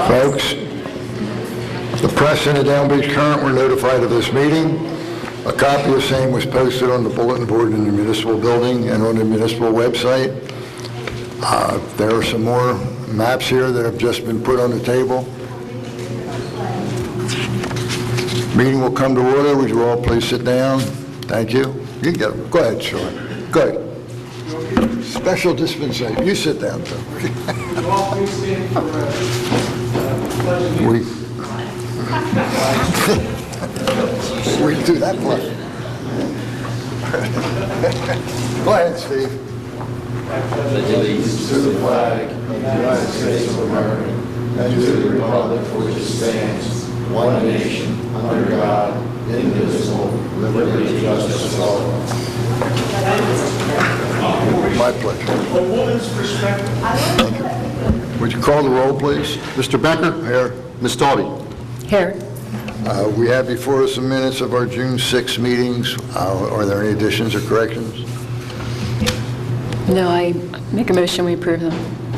Folks, the press and the Down Beach Current were notified of this meeting. A copy of same was posted on the bulletin board in the municipal building and on the municipal website. There are some more maps here that have just been put on the table. Meeting will come to order. Would you all please sit down? Thank you. You can get them. Go ahead, Sean. Go ahead. Special dispensation. You sit down, too. We can do that part. Go ahead, Steve. Pledge allegiance to the flag of the United States of America and to the republic for which it stands, one nation, under God, indivisible, with liberty and justice for all. My pleasure. A woman's perspective. Would you call the roll, please? Mr. Becker? Here. Ms. Dalby? Here. We have before us the minutes of our June 6 meetings. Are there any additions or corrections? No, I make a motion we approve them.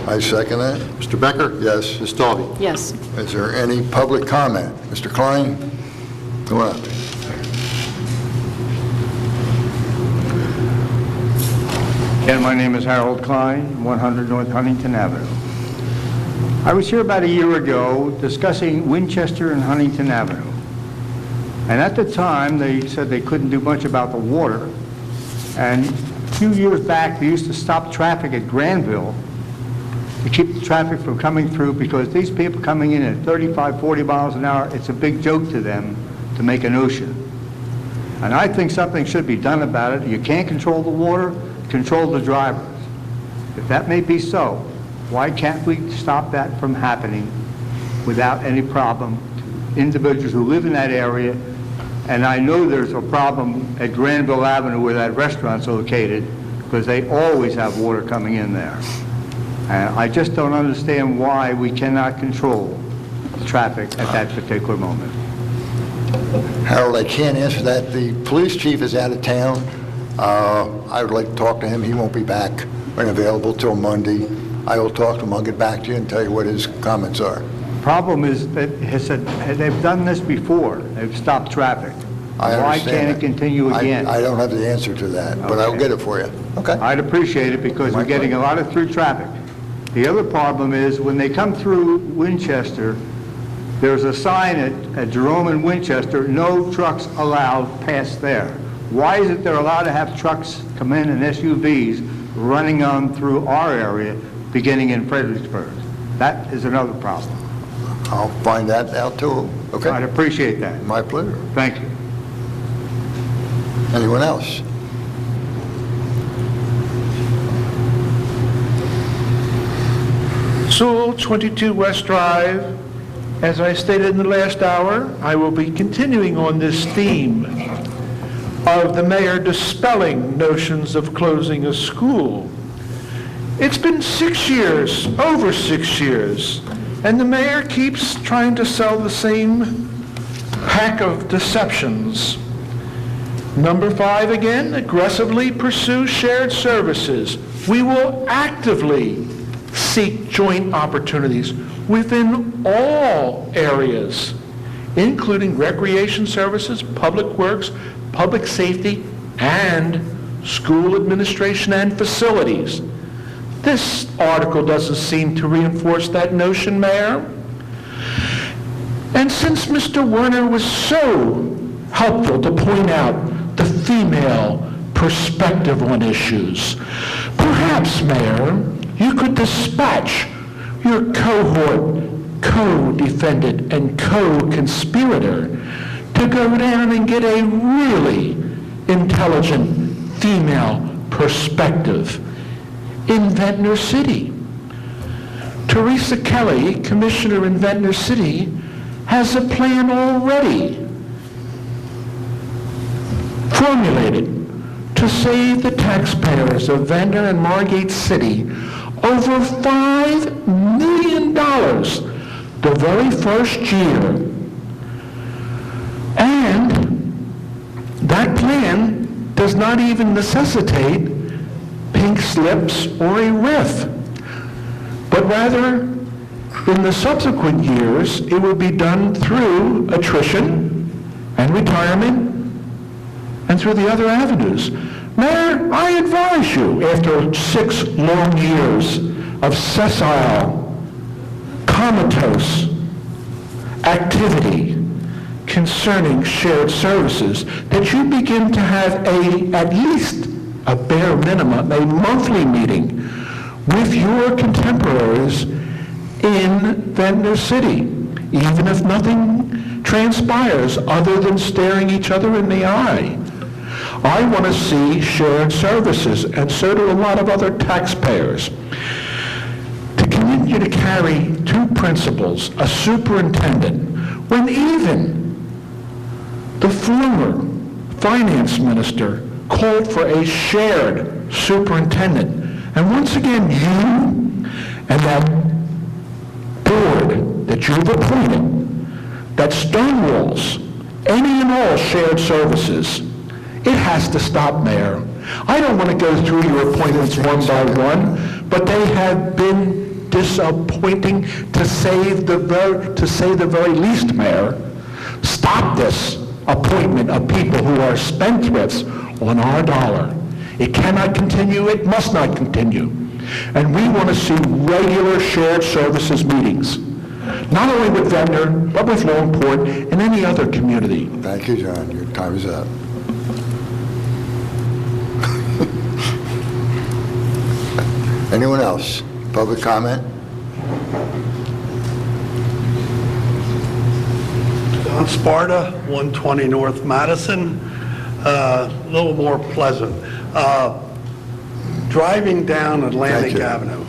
I second that. Mr. Becker? Yes. Ms. Dalby? Yes. Is there any public comment? Mr. Klein? Come on up. Again, my name is Harold Klein, 100 North Huntington Avenue. I was here about a year ago discussing Winchester and Huntington Avenue. And at the time, they said they couldn't do much about the water. And a few years back, they used to stop traffic at Granville to keep the traffic from coming through, because these people coming in at 35, 40 miles an hour, it's a big joke to them to make an ocean. And I think something should be done about it. You can't control the water, control the drivers. If that may be so, why can't we stop that from happening without any problem to individuals who live in that area? And I know there's a problem at Granville Avenue where that restaurant's located, because they always have water coming in there. And I just don't understand why we cannot control the traffic at that particular moment. Harold, I can't answer that. The police chief is out of town. I would like to talk to him. He won't be back or available till Monday. I will talk to him. I'll get back to you and tell you what his comments are. Problem is that they've done this before. They've stopped traffic. I Why understand can't it that. continue again? I don't have the answer to that, but I'll Okay. get it for you. Okay. I'd appreciate it, because we're getting a lot of through traffic. The other problem is when they come through Winchester, there's a sign at Jerome and Winchester, no trucks allowed past there. Why is it they're allowed to have trucks come in and SUVs running on through our area beginning in Fredericksburg? That is another problem. I'll find that out too. I'd Okay. appreciate that. My pleasure. Thank you. Anyone else? Sewell, 22 West Drive. As I stated in the last hour, I will be continuing on this theme of the mayor dispelling notions of closing a school. It's been 6 years, over 6 years, and the mayor keeps trying to sell the same pack of deceptions. Number 5 again, aggressively pursue shared services. We will actively seek joint opportunities within all areas, including recreation services, public works, public safety, and school administration and facilities. This article doesn't seem to reinforce that notion, Mayor. And since Mr. Werner was so helpful to point out the female perspective on issues, perhaps, Mayor, you could dispatch your cohort, co-defendant, and co-conspirator to go down and get a really intelligent female perspective in Ventnor City. Teresa Kelly, Commissioner in Ventnor City, has a plan already formulated to save the taxpayers of Ventnor and Margate City over $5 million the very first year. And that that plan does not even necessitate pink slips or a RIF, but rather, in the subsequent years, it will be done through attrition and retirement and through the other avenues. Mayor, I advise you, after 6 long years of sessile, comatose activity concerning shared services, that you begin to have at least a bare minimum, a monthly meeting with your contemporaries in Ventnor City, even if nothing transpires other than staring each other in the eye. I want to see shared services, and so do a lot of other taxpayers. To continue to carry 2 principals, a superintendent, when even the former finance minister called for a shared superintendent. And once again, you and that board that you've appointed that stonewalls any and all shared services, it has to stop, Mayor. I don't want to go through your appointments one by one, but they have been disappointing, to say the very least, Mayor. Stop this appointment of people who are spendthrifts on our dollar. It cannot continue. It must not continue. And we want to see regular shared services meetings, not only with Ventnor, but with Longport and any other community. Thank you, John. Your time is up. Anyone else? Public comment? John Sparta, 120 North Madison, a little more pleasant. Driving down Atlantic Avenue,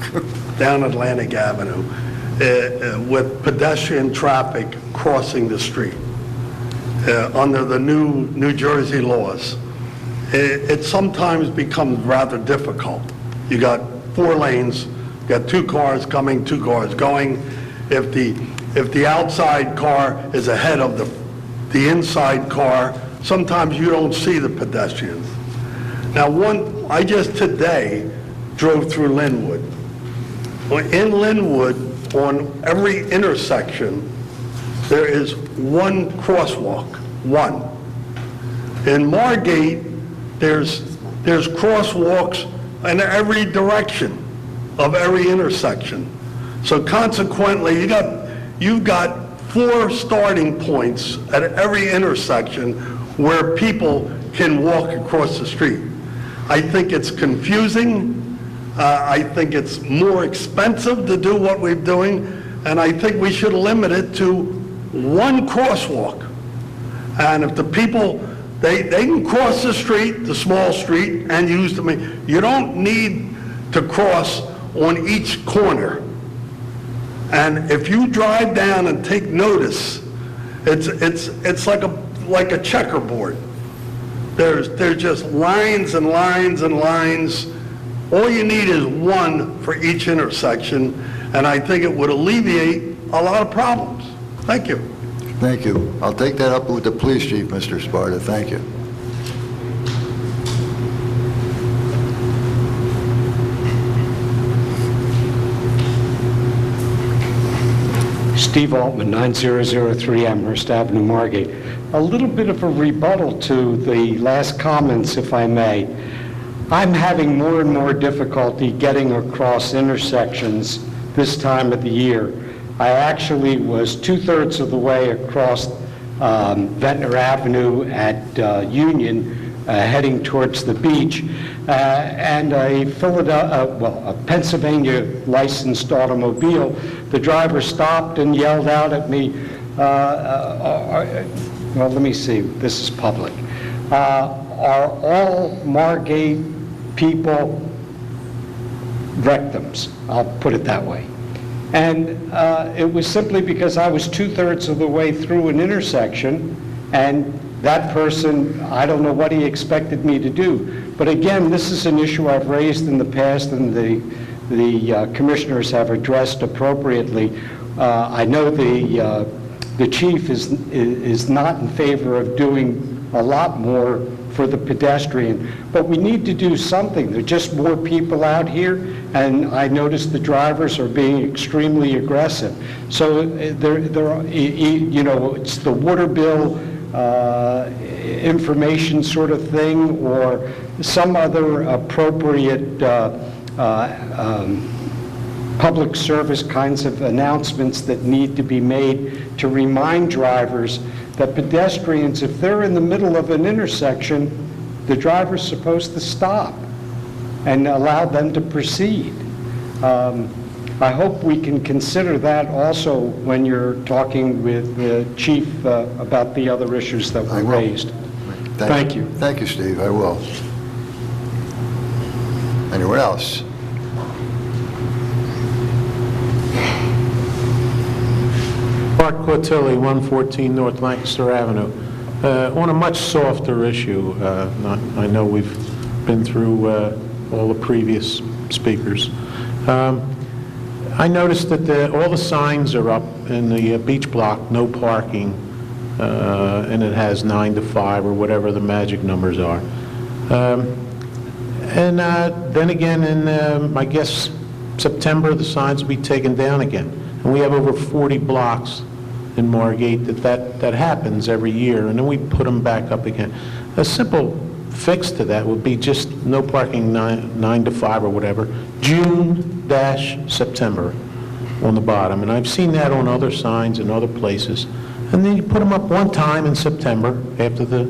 with pedestrian traffic crossing the street under the new New Jersey laws, it sometimes becomes rather difficult. You got 4 lanes, you got 2 cars coming, 2 cars going. If the outside car is ahead of the inside car, sometimes you don't see the pedestrians. Now, I just today drove through Linwood. In Linwood, on every intersection, there is 1 crosswalk, 1. In Margate, there's crosswalks in every direction of every intersection. So consequently, you've got 4 starting points at every intersection where people can walk across the street. I think it's confusing. I think it's more expensive to do what we're doing, and I think we should limit it to 1 crosswalk. And if the people, they can cross the street, the small street, and use them. You don't need to cross on each corner. And if you drive down and take notice, it's like a checkerboard. There's just lines and lines and lines. All you need is 1 for each intersection, and I think it would alleviate a lot of problems. Thank you. Thank you. I'll take that up with the police chief, Mr. Sparta. Thank you. Steve Altman, 9003 Amherst Avenue, Margate. A little bit of a rebuttal to the last comments, if I may. I'm having more and more difficulty getting across intersections this time of the year. I actually was 2/3 of the way across Ventnor Avenue at Union, heading towards the beach, and a Pennsylvania licensed automobile. The driver stopped and yelled out at me, well, let me see, this is public. Are all Margate people victims? I'll put it that way. And it was simply because I was 2/3 of the way through an intersection, and that person, I don't know what he expected me to do. But again, this is an issue I've raised in the past, and the commissioners have addressed appropriately. I know the chief is not in favor of doing a lot more for the pedestrian. But we need to do something. There are just more people out here, and I notice the drivers are being extremely aggressive. So it's the water bill information sort of thing, or some other appropriate public service kinds of announcements that need to be made to remind drivers that pedestrians, if they're in the middle of an intersection, the driver's supposed to stop and allow them to proceed. I hope we can consider that also when you're talking with the chief about the other issues that were raised. Thank you. Thank you, Steve. I will. Anyone else? Bart Cortilli, 114 North Lancaster Avenue. On a much softer issue, I know we've been through all the previous speakers. I noticed that all the signs are up in the beach block, no parking, and it has 9 to 5 or whatever the magic numbers are. And then again in, I guess, September, the signs will be taken down again. And we have over 40 blocks in Margate that happens every year, and then we put them back up again. A simple fix to that would be just no parking 9 to 5 or whatever, June-September on the bottom. And I've seen that on other signs in other places. And then you put them up one time in September after the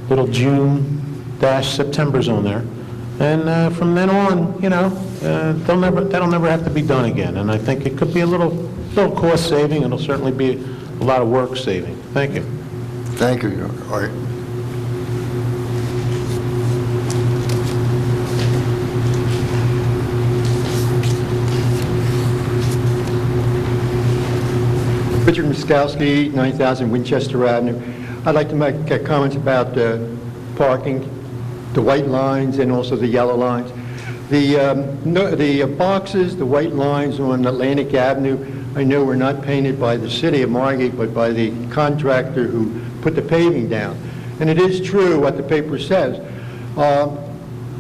little June-September's on there. And from then on, that'll never have to be done again. And I think it could be a little cost saving. It'll certainly be a lot of work saving. Thank you. Thank you, Art. Richard Muskowski, 9000 Winchester Avenue. I'd like to make comments about parking, the white lines and also the yellow lines. The boxes, the white lines on Atlantic Avenue, I know were not painted by the city of Margate, but by the contractor who put the paving down. And it is true what the paper says.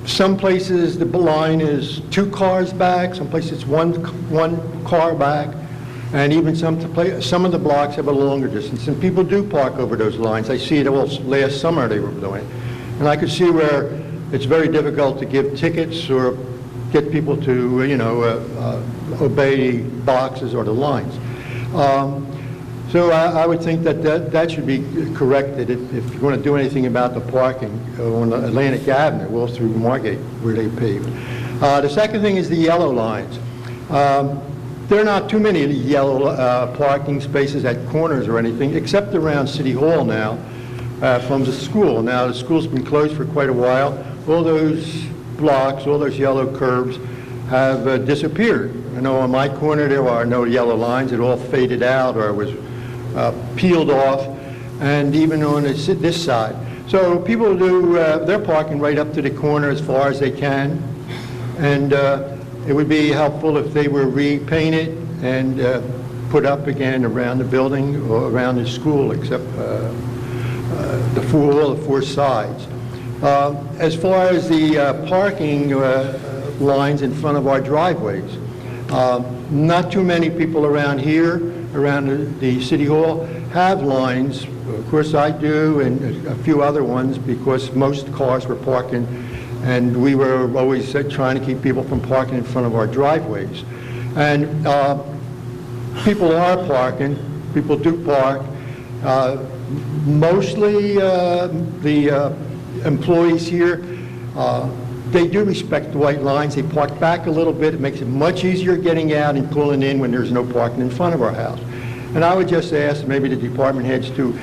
Some places the line is 2 cars back, some places it's one car back, and even some of the blocks have a longer distance. And people do park over those lines. I see it all last summer they were doing it. And I could see where it's very difficult to give tickets or get people to, obey boxes or the lines. So I would think that should be corrected if you're going to do anything about the parking on Atlantic Avenue, all through Margate where they pave. The second thing is the yellow lines. There are not too many yellow parking spaces at corners or anything, except around City Hall now from the school. Now, the school's been closed for quite a while. All those blocks, all those yellow curbs have disappeared. I know on my corner there are no yellow lines. It all faded out or was peeled off, and even on this side. So people do their parking right up to the corner as far as they can, and it would be helpful if they were repainted and put up again around the building or around the school, except the 4 sides. As far as the parking lines in front of our driveways, not too many people around here, around the City Hall, have lines. Of course I do, and a few other ones, because most cars were parking, and we were always trying to keep people from parking in front of our driveways. And people are parking, people do park. Mostly the employees here, they do respect the white lines. They park back a little bit. It makes it much easier getting out and pulling in when there's no parking in front of our house. And I would just ask maybe the department heads to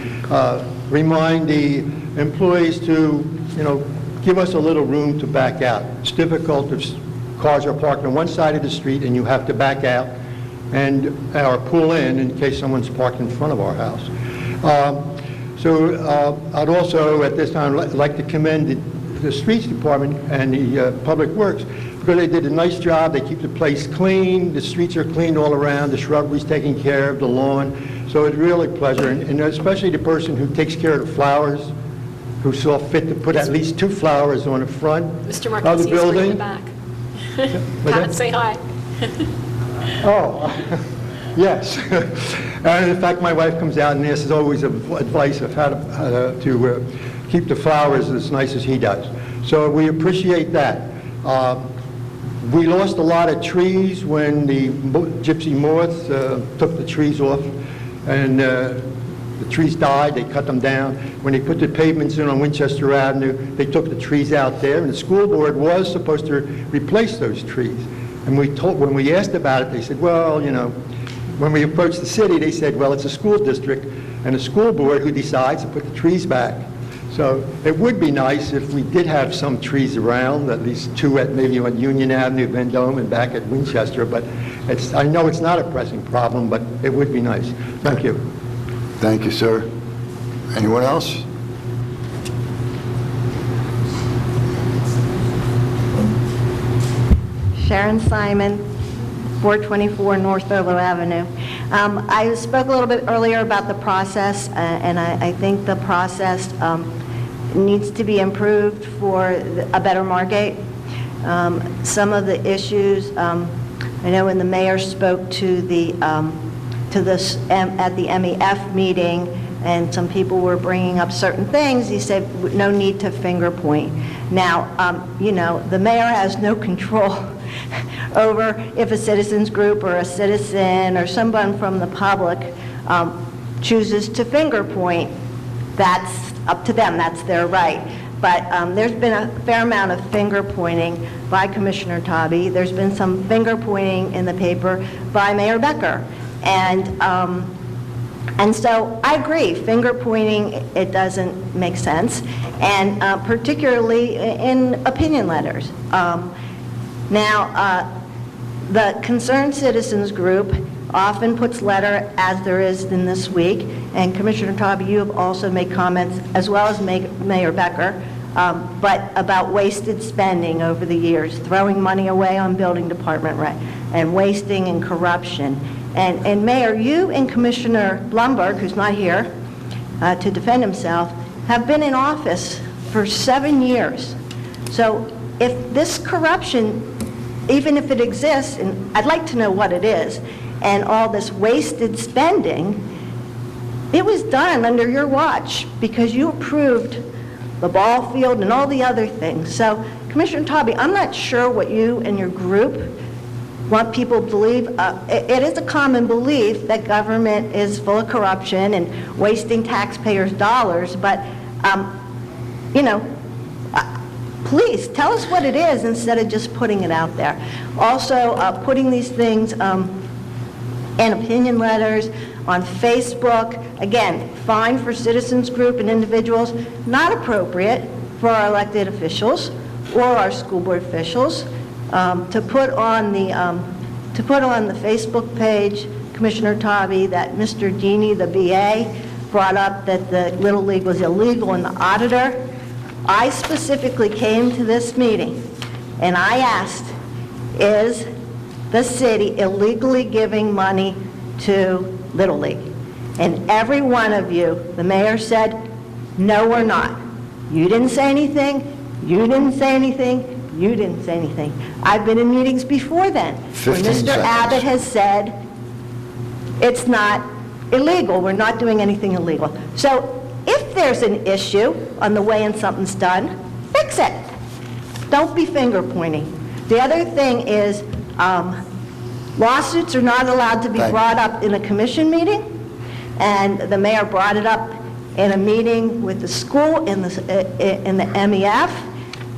remind the employees to, give us a little room to back out. It's difficult if cars are parked on one side of the street and you have to back out or pull in case someone's parked in front of our house. So I'd also at this time like to commend the streets department and the public works, because they did a nice job. They keep the place clean. The streets are cleaned all around. The shrubbery's taken care of, the lawn. So it's really a pleasure, and especially the person who takes care of the flowers who saw fit to put at least 2 flowers on the front Mr. of Marquez the is in the building. back. What's Come and that? say hi. Oh, yes. And in fact, my wife comes out and asks always advice of how to keep the flowers as nice as he does. So we appreciate that. We lost a lot of trees when the gypsy moths took the trees off, and the trees died. They cut them down. When they put the pavements in on Winchester Avenue, they took the trees out there, and the school board was supposed to replace those trees. And when we asked about it, they said, well, you know, when we approached the city, they said, well, it's a school district and a school board who decides to put the trees back. So it would be nice if we did have some trees around, at least 2 at maybe on Union Avenue, Vendome, and back at Winchester. But I know it's not a pressing problem, but it would be nice. Thank you. Thank you, sir. Anyone else? Sharon Simon, 424 North Thurlow Avenue. I spoke a little bit earlier about the process, and I think the process needs to be improved for a better Margate. Some of the issues, I know when the mayor spoke to this at the MEF meeting, and some people were bringing up certain things, he said, no need to finger point. Now, you know, the mayor has no control over if a citizens group or a citizen or someone from the public chooses to finger point. That's up to them, that's their right. But there's been a fair amount of finger pointing by Commissioner Tobby. There's been some finger pointing in the paper by Mayor Becker. And so I agree, finger pointing, it doesn't make sense, and particularly in opinion letters. Now, the Concerned Citizens Group often puts letter, as there is in this week, and Commissioner Tobby, you have also made comments, as well as Mayor Becker, but about wasted spending over the years, throwing money away on building department rent, and wasting and corruption. And Mayor, you and Commissioner Blumberg, who's not here to defend himself, have been in office for 7 years. So if this corruption, even if it exists, and I'd like to know what it is, and all this wasted spending, it was done under your watch because you approved the ball field and all the other things. So, Commissioner Tobby, I'm not sure what you and your group want people to believe. It is a common belief that government is full of corruption and wasting taxpayers' dollars, but, you know, please tell us what it is instead of just putting it out there. Also, putting these things in opinion letters, on Facebook, again, fine for citizens group and individuals, not appropriate for our elected officials or our school board officials to put on the Facebook page, Commissioner Tobby, that Mr. Dini, the BA, brought up that the Little League was illegal and the auditor. I specifically came to this meeting and I asked, is the city illegally giving money to Little League? And every one of you, the mayor said, no, we're not. You didn't say anything, you didn't say anything, you didn't say anything. I've been in meetings before then. 15 When Mr. seconds. Abbott has said, it's not illegal, we're not doing anything illegal. So if there's an issue on the way and something's done, fix it. Don't be finger pointing. The other thing is, lawsuits are not allowed to be Thank you. brought up in a commission meeting, and the mayor brought it up in a meeting with the school in the MEF,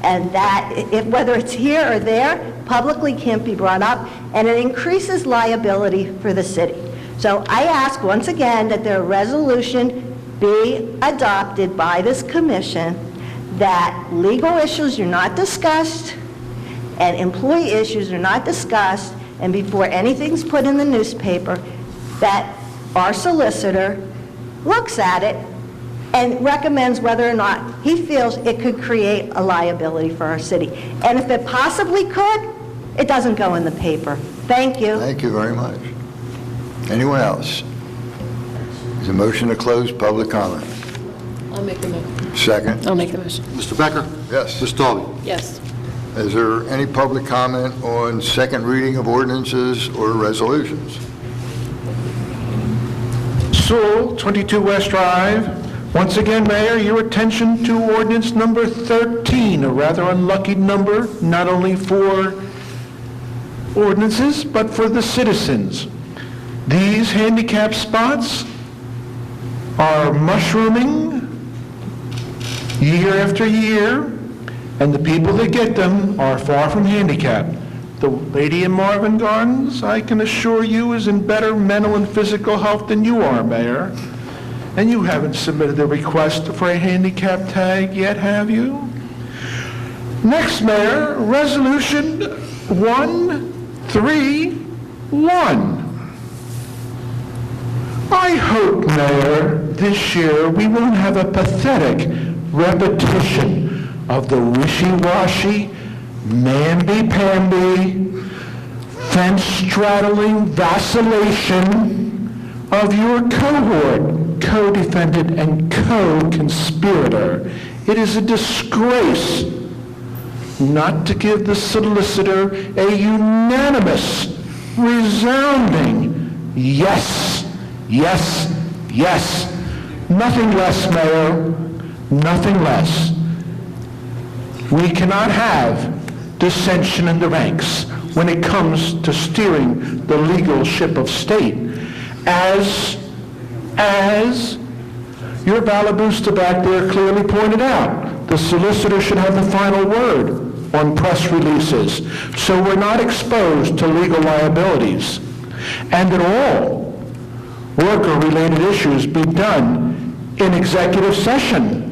and that, whether it's here or there, publicly can't be brought up, and it increases liability for the city. So I ask once again that their resolution be adopted by this commission, that legal issues are not discussed and employee issues are not discussed, and before anything's put in the newspaper, that our solicitor looks at it and recommends whether or not he feels it could create a liability for our city. And if it possibly could, it doesn't go in the paper. Thank you. Thank you very much. Anyone else? Is a motion to close public comment? I'll make the motion. Second. I'll make the motion. Mr. Becker? Yes. Ms. Dalby? Yes. Is there any public comment on second reading of ordinances or resolutions? Sewell, 22 West Drive. Once again, Mayor, your attention to ordinance number 13, a rather unlucky number, not only for ordinances, but for the citizens. These handicap spots are mushrooming year after year, and the people that get them are far from handicapped. The lady in Marvin Gardens, I can assure you, is in better mental and physical health than you are, Mayor. And you haven't submitted a request for a handicap tag yet, have you? Next, Mayor, Resolution 131. I hope, Mayor, this year we won't have a pathetic repetition of the wishy-washy, mamby-pamby, fence-straddling vacillation of your cohort, co-defendant, and co-conspirator. It is a disgrace not to give the solicitor a unanimous, resounding yes, yes, yes. Nothing less, Mayor, nothing less. We cannot have dissension in the ranks when it comes to steering the legal ship of state. As your Balabusta back there clearly pointed out, the solicitor should have the final word on press releases, so we're not exposed to legal liabilities, and that all worker-related issues be done in executive session.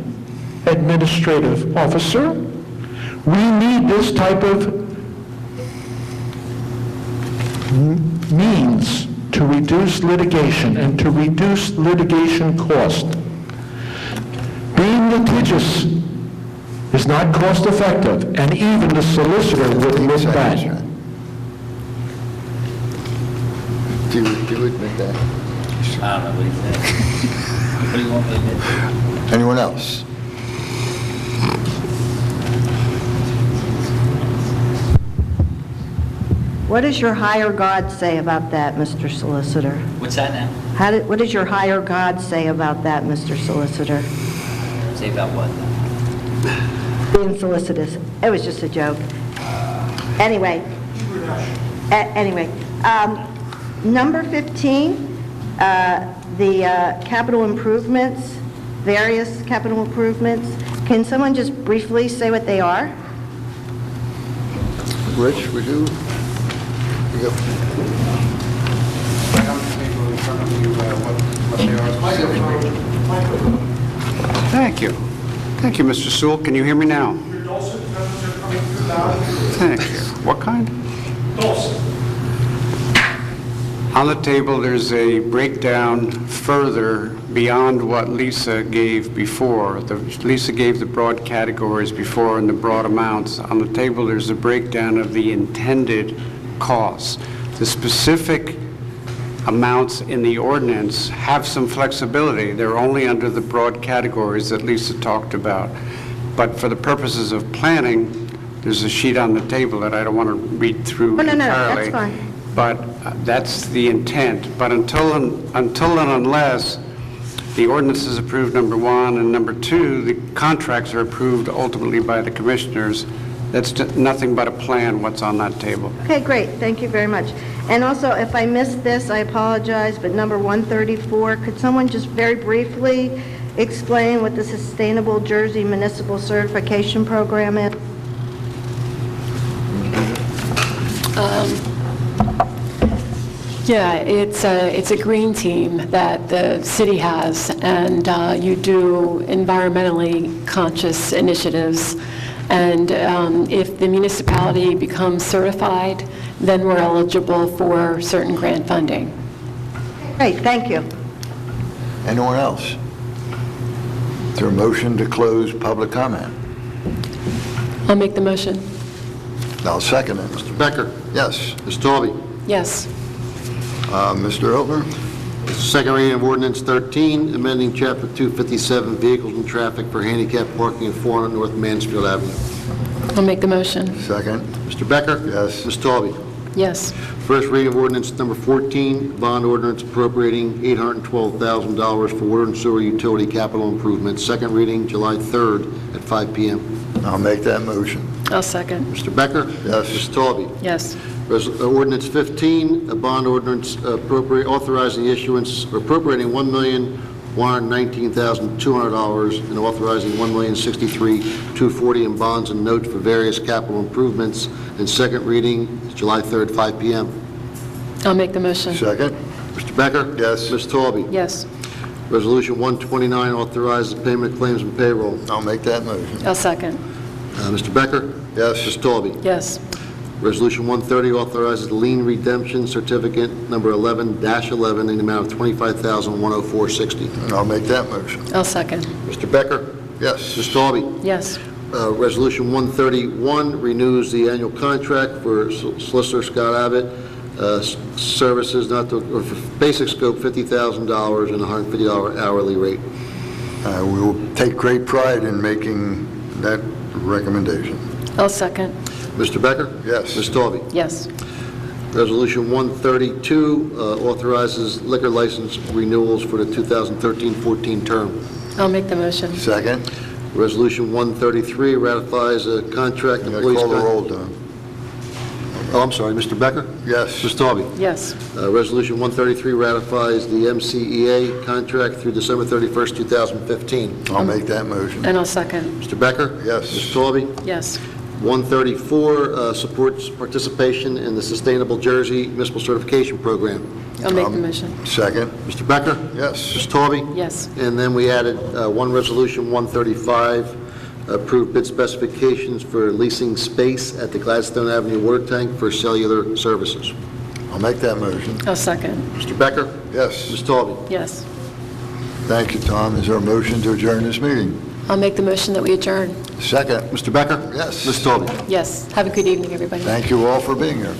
Administrative officer, we need this type of means to reduce litigation and to reduce litigation cost. Being litigious is not cost-effective, and even the solicitor would admit that. Do you admit that? I don't know what he said. What do you want me to admit? Anyone else? What does your higher God say about that, Mr. Solicitor? What's that now? What does your higher God say about that, Mr. Solicitor? Say about what? Being solicitous. It was just a joke. Anyway. Number 15, the capital improvements, various capital improvements. Can someone just briefly say what they are? Rich, would you? Thank you. Thank you, Mr. Sewell. Can you hear me now? Your dulcet tones are coming through loud and clear. Thank you. What kind? Dulcet. On the table, there's a breakdown further beyond what Lisa gave before. Lisa gave the broad categories before and the broad amounts. On the table, there's a breakdown of the intended costs. The specific amounts in the ordinance have some flexibility. They're only under the broad categories that Lisa talked about. But for the purposes of planning, there's a sheet on the table that I don't want to read through entirely. No, that's fine. But that's the intent. But until and unless the ordinance is approved, number one, and number two, the contracts are approved ultimately by the commissioners, that's nothing but a plan, what's on that table. Okay, great. Thank you very much. And also, if I missed this, I apologize, but number 134, could someone just very briefly explain what the Sustainable Jersey Municipal Certification Program is? Yeah, it's a green team that the city has, and you do environmentally conscious initiatives. And if the municipality becomes certified, then we're eligible for certain grant funding. Great, thank you. Anyone else? Is there a motion to close public comment? I'll make the motion. I'll second it. Mr. Becker? Yes. Ms. Dalby? Yes. Mr. Eltner? Second reading of ordinance 13, amending Chapter 257, Vehicles and Traffic for Handicap Parking at 400 North Mansfield Avenue. I'll make the motion. Second. Mr. Becker? Yes. Ms. Taube? Yes. First reading of ordinance number 14, bond ordinance appropriating $812,000 for water and sewer utility capital improvements. Second reading, July 3rd at 5 p.m. I'll make that motion. I'll second. Mr. Becker? Yes. Ms. Taube? Yes. Ordinance 15, a bond ordinance authorizing the issuance, or appropriating $1,119,200 and authorizing $1,063,240 in bonds and notes for various capital improvements. And second reading, July 3rd, 5 p.m. I'll make the motion. Second. Mr. Becker? Yes. Ms. Taube? Yes. Resolution 129 authorizes payment of claims and payroll. I'll make that motion. I'll second. Mr. Becker? Yes. Ms. Taube? Yes. Resolution 130 authorizes the lien redemption certificate number 11-11 in the amount of $25,104.60. I'll make that motion. I'll second. Mr. Becker? Yes. Ms. Taube? Yes. Resolution 131 renews the annual contract for Solicitor Scott Abbott, services not to, or for basic scope $50,000 and $150 hourly rate. We will take great pride in making that recommendation. I'll second. Mr. Becker? Yes. Ms. Taube? Yes. Resolution 132 authorizes liquor license renewals for the 2013-14 term. I'll make the motion. Second. Resolution 133 ratifies a contract. I'm going to call the roll, Don. Oh, I'm sorry, Mr. Becker? Yes. Ms. Taube? Yes. Resolution 133 ratifies the MCEA contract through December 31st, 2015. I'll make that motion. And I'll second. Mr. Becker? Yes. Ms. Taube? Yes. 134 supports participation in the Sustainable Jersey Municipal Certification Program. I'll make the motion. Second. Mr. Becker? Yes. Ms. Taube? Yes. And then we added one resolution, 135, approved bid specifications for leasing space at the Gladstone Avenue water tank for cellular services. I'll make that motion. I'll second. Mr. Becker? Yes. Ms. Taube? Yes. Thank you, Tom. Is there a motion to adjourn this meeting? I'll make the motion that we adjourn. Second. Mr. Becker? Yes. Ms. Taube? Yes. Have a good evening, everybody. Thank you all for being here.